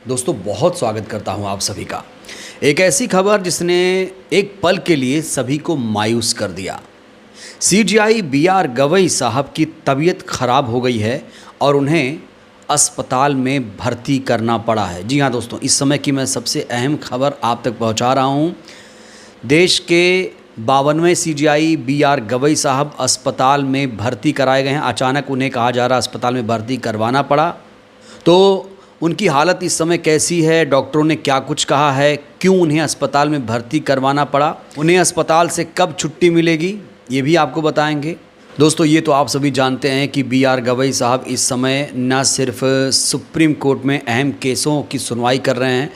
दोस्तों बहुत स्वागत करता हूं आप सभी का। एक ऐसी खबर जिसने एक पल के लिए सभी को मायूस कर दिया। CGI B R. गवई साहब की तबीयत खराब हो गई है और उन्हें अस्पताल में भर्ती करना पड़ा है। जी हां दोस्तों, इस समय की मैं सबसे अहम खबर आप तक पहुंचा रहा हूं। देश के 52वें सीजीआई बी.आर. गवई साहब अस्पताल में भर्ती कराए गए हैं। अचानक उन्हें कहा जा रहा अस्पताल में भर्ती करवाना पड़ा। तो उनकी हालत इस समय कैसी है, डॉक्टरों ने क्या कुछ कहा है, क्यों उन्हें अस्पताल में भर्ती करवाना पड़ा, उन्हें अस्पताल से कब छुट्टी मिलेगी, ये भी आपको बताएंगे। दोस्तों ये तो आप सभी जानते हैं कि बी.आर. गवई साहब इस समय न सिर्फ सुप्रीम कोर्ट में अहम केसों की सुनवाई कर रहे हैं,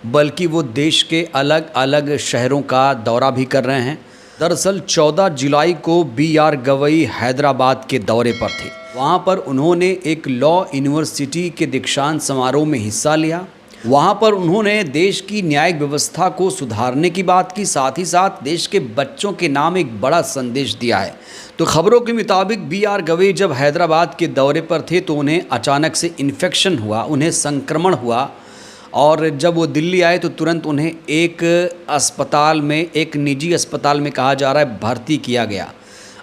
बल्कि वो देश के अलग अलग शहरों का दौरा भी कर रहे हैं। दरअसल 14 जुलाई को बी.आर. गवई हैदराबाद के दौरे पर थे। वहाँ पर उन्होंने एक लॉ यूनिवर्सिटी के दीक्षांत समारोह में हिस्सा लिया। वहाँ पर उन्होंने देश की न्यायिक व्यवस्था को सुधारने की बात की, साथ ही साथ देश के बच्चों के नाम एक बड़ा संदेश दिया है। तो खबरों के मुताबिक बी.आर. गवई जब हैदराबाद के दौरे पर थे तो उन्हें अचानक से इन्फेक्शन हुआ, उन्हें संक्रमण हुआ और जब वो दिल्ली आए तो तुरंत उन्हें एक अस्पताल में, एक निजी अस्पताल में कहा जा रहा है भर्ती किया गया।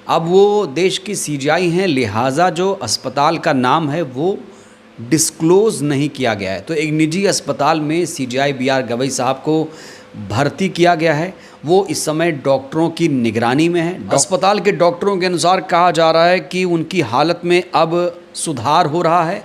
अब वो देश की सीजीआई हैं, लिहाजा जो अस्पताल का नाम है वो डिस्क्लोज़ नहीं किया गया है। तो एक निजी अस्पताल में सीजीआई बी.आर. गवई साहब को भर्ती किया गया है। वो इस समय डॉक्टरों की निगरानी में है। अस्पताल के डॉक्टरों के अनुसार कहा जा रहा है कि उनकी हालत में अब सुधार हो रहा है।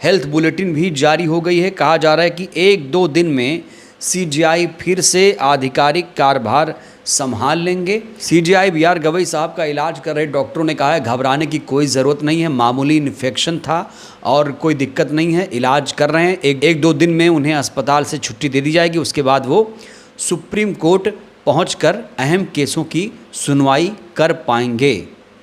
हेल्थ बुलेटिन भी जारी हो गई है। कहा जा रहा है कि 1-2 दिन में सीजीआई फिर से आधिकारिक कार्यभार संभाल लेंगे। CGI B R. गवई साहब का इलाज कर रहे डॉक्टरों ने कहा है घबराने की कोई ज़रूरत नहीं है, मामूली इन्फेक्शन था और कोई दिक्कत नहीं है, इलाज कर रहे हैं। एक 2 दिन में उन्हें अस्पताल से छुट्टी दे दी जाएगी। उसके बाद वो सुप्रीम कोर्ट पहुंचकर अहम केसों की सुनवाई कर पाएंगे।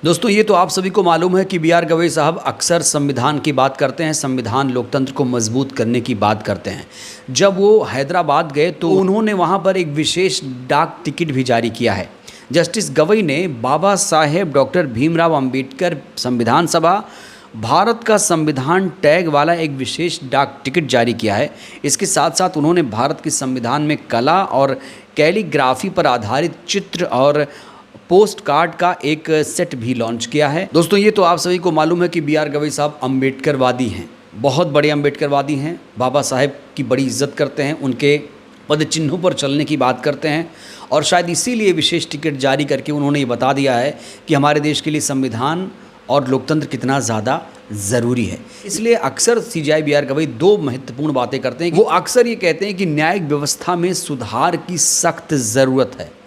दोस्तों ये तो आप सभी को मालूम है कि बी.आर. गवई साहब अक्सर संविधान की बात करते हैं, संविधान लोकतंत्र को मजबूत करने की बात करते हैं। जब वो हैदराबाद गए तो उन्होंने वहाँ पर एक विशेष डाक टिकट भी जारी किया है। जस्टिस गवई ने बाबा साहेब डॉक्टर भीमराव अंबेडकर संविधान सभा भारत का संविधान टैग वाला एक विशेष डाक टिकट जारी किया है। इसके साथ साथ उन्होंने भारत के संविधान में कला और कैलीग्राफी पर आधारित चित्र और पोस्ट कार्ड का एक सेट भी लॉन्च किया है। दोस्तों ये तो आप सभी को मालूम है कि बी.आर. गवई साहब अम्बेडकरवादी हैं, बहुत बड़े अम्बेडकरवादी हैं, बाबा साहेब की बड़ी इज्जत करते हैं, उनके पद चिन्हों पर चलने की बात करते हैं और शायद इसीलिए विशेष टिकट जारी करके उन्होंने ये बता दिया है कि हमारे देश के लिए संविधान और लोकतंत्र कितना ज़्यादा ज़रूरी है। इसलिए अक्सर सीजीआई बी.आर. गवई 2 महत्वपूर्ण बातें करते हैं। वो अक्सर ये कहते हैं कि न्यायिक व्यवस्था में सुधार की सख्त ज़रूरत है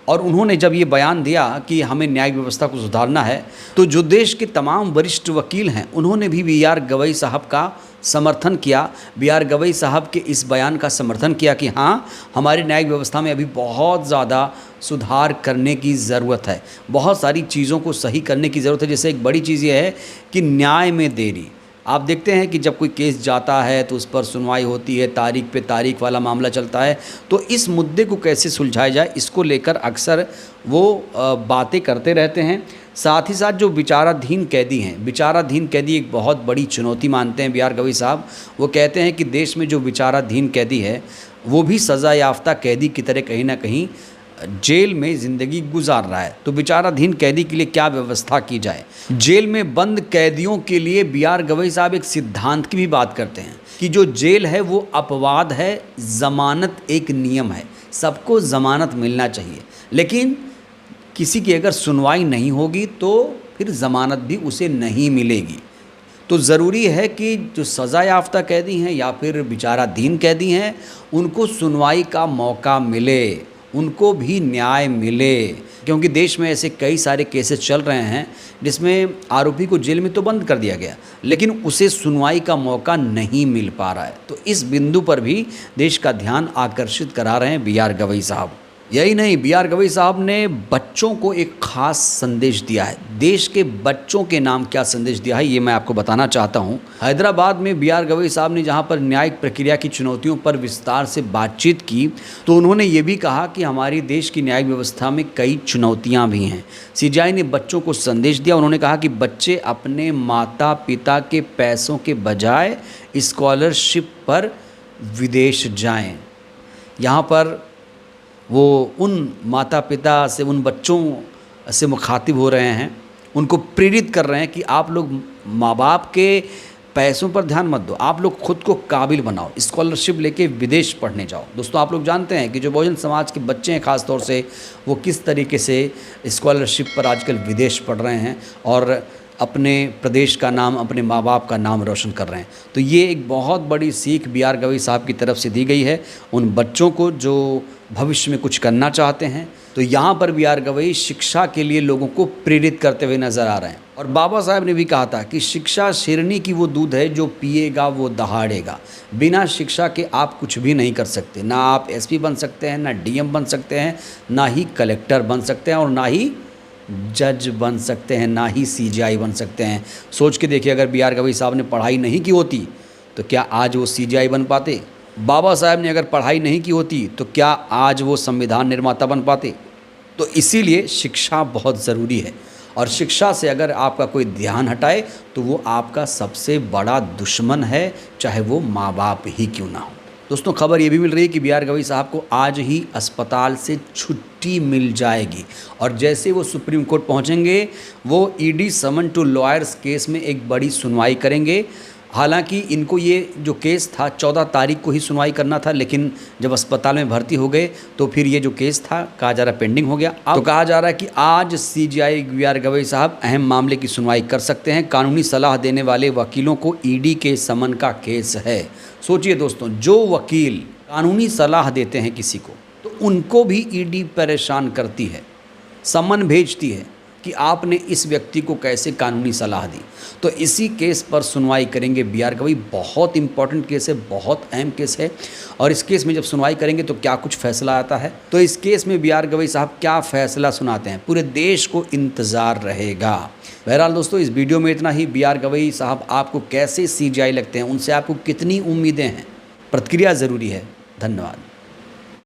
और उन्होंने जब ये बयान दिया कि हमें न्यायिक व्यवस्था को सुधारना है तो जो देश के तमाम वरिष्ठ वकील हैं उन्होंने भी बी.आर. गवई साहब का समर्थन किया। बी.आर. गवई साहब के इस बयान का समर्थन किया कि हाँ, हमारी न्यायिक व्यवस्था में अभी बहुत ज़्यादा सुधार करने की ज़रूरत है, बहुत सारी चीज़ों को सही करने की ज़रूरत है। जैसे एक बड़ी चीज़ ये है कि न्याय में देरी। आप देखते हैं कि जब कोई केस जाता है तो उस पर सुनवाई होती है, तारीख पे तारीख वाला मामला चलता है। तो इस मुद्दे को कैसे सुलझाया जाए, इसको लेकर अक्सर वो बातें करते रहते हैं। साथ ही साथ जो विचाराधीन कैदी हैं, विचाराधीन कैदी एक बहुत बड़ी चुनौती मानते हैं बी.आर. गवई साहब। वो कहते हैं कि देश में जो विचाराधीन कैदी है वो भी सज़ा याफ्ता कैदी की तरह कहीं ना कहीं जेल में ज़िंदगी गुजार रहा है। तो विचाराधीन कैदी के लिए क्या व्यवस्था की जाए। जेल में बंद कैदियों के लिए बी.आर. गवई साहब एक सिद्धांत की भी बात करते हैं कि जो जेल है वो अपवाद है, ज़मानत एक नियम है। सबको ज़मानत मिलना चाहिए, लेकिन किसी की अगर सुनवाई नहीं होगी तो फिर ज़मानत भी उसे नहीं मिलेगी। तो ज़रूरी है कि जो सज़ा याफ्ता कैदी हैं या फिर विचाराधीन कैदी हैं उनको सुनवाई का मौका मिले, उनको भी न्याय मिले, क्योंकि देश में ऐसे कई सारे केसेस चल रहे हैं जिसमें आरोपी को जेल में तो बंद कर दिया गया लेकिन उसे सुनवाई का मौका नहीं मिल पा रहा है। तो इस बिंदु पर भी देश का ध्यान आकर्षित करा रहे हैं बी.आर. गवई साहब। यही नहीं, बी.आर. गवई साहब ने बच्चों को एक खास संदेश दिया है। देश के बच्चों के नाम क्या संदेश दिया है ये मैं आपको बताना चाहता हूँ। हैदराबाद में बी.आर. गवई साहब ने जहाँ पर न्यायिक प्रक्रिया की चुनौतियों पर विस्तार से बातचीत की तो उन्होंने ये भी कहा कि हमारी देश की न्यायिक व्यवस्था में कई चुनौतियाँ भी हैं। सीजीआई ने बच्चों को संदेश दिया। उन्होंने कहा कि बच्चे अपने माता पिता के पैसों के बजाय स्कॉलरशिप पर विदेश जाएं। यहाँ पर वो उन माता पिता से, उन बच्चों से मुखातिब हो रहे हैं, उनको प्रेरित कर रहे हैं कि आप लोग माँ बाप के पैसों पर ध्यान मत दो, आप लोग खुद को काबिल बनाओ, स्कॉलरशिप लेके विदेश पढ़ने जाओ। दोस्तों, आप लोग जानते हैं कि जो बहुजन समाज के बच्चे हैं ख़ास तौर से, वो किस तरीके से स्कॉलरशिप पर आजकल विदेश पढ़ रहे हैं और अपने प्रदेश का नाम, अपने माँ बाप का नाम रोशन कर रहे हैं। तो ये एक बहुत बड़ी सीख B.R. गवई साहब की तरफ से दी गई है उन बच्चों को जो भविष्य में कुछ करना चाहते हैं। तो यहाँ पर B.R. गवई शिक्षा के लिए लोगों को प्रेरित करते हुए नज़र आ रहे हैं। और बाबा साहब ने भी कहा था कि शिक्षा शेरनी की वो दूध है जो पिएगा वो दहाड़ेगा। बिना शिक्षा के आप कुछ भी नहीं कर सकते। ना आप SP बन सकते हैं, ना DM बन सकते हैं, ना ही कलेक्टर बन सकते हैं, और ना ही जज बन सकते हैं, ना ही CGI बन सकते हैं। सोच के देखिए, अगर B.R. गवई साहब ने पढ़ाई नहीं की होती तो क्या आज वो CGI बन पाते? बाबा साहब ने अगर पढ़ाई नहीं की होती तो क्या आज वो संविधान निर्माता बन पाते? तो इसीलिए शिक्षा बहुत ज़रूरी है, और शिक्षा से अगर आपका कोई ध्यान हटाए तो वो आपका सबसे बड़ा दुश्मन है, चाहे वो माँ बाप ही क्यों ना हो। दोस्तों, खबर ये भी मिल रही है कि B.R. गवई साहब को आज ही अस्पताल से छुट्टी मिल जाएगी, और जैसे वो सुप्रीम कोर्ट पहुंचेंगे वो ED summon to lawyers case में एक बड़ी सुनवाई करेंगे। हालांकि इनको ये जो केस था 14 तारीख को ही सुनवाई करना था, लेकिन जब अस्पताल में भर्ती हो गए तो फिर ये जो केस था कहा जा रहा पेंडिंग हो गया। अब तो कहा जा रहा है कि आज CGI B.R. गवई साहब अहम मामले की सुनवाई कर सकते हैं। कानूनी सलाह देने वाले वकीलों को ED के समन का केस है। सोचिए दोस्तों, जो वकील कानूनी सलाह देते हैं किसी को, तो उनको भी ED परेशान करती है, समन भेजती है कि आपने इस व्यक्ति को कैसे कानूनी सलाह दी। तो इसी केस पर सुनवाई करेंगे B.R. गवई। बहुत इंपॉर्टेंट केस है, बहुत अहम केस है, और इस केस में जब सुनवाई करेंगे तो क्या कुछ फैसला आता है, तो इस केस में B.R. गवई साहब क्या फैसला सुनाते हैं, पूरे देश को इंतज़ार रहेगा। बहरहाल दोस्तों, इस वीडियो में इतना ही। B.R. गवई साहब आपको कैसे CGI लगते हैं, उनसे आपको कितनी उम्मीदें हैं, प्रतिक्रिया ज़रूरी है। धन्यवाद।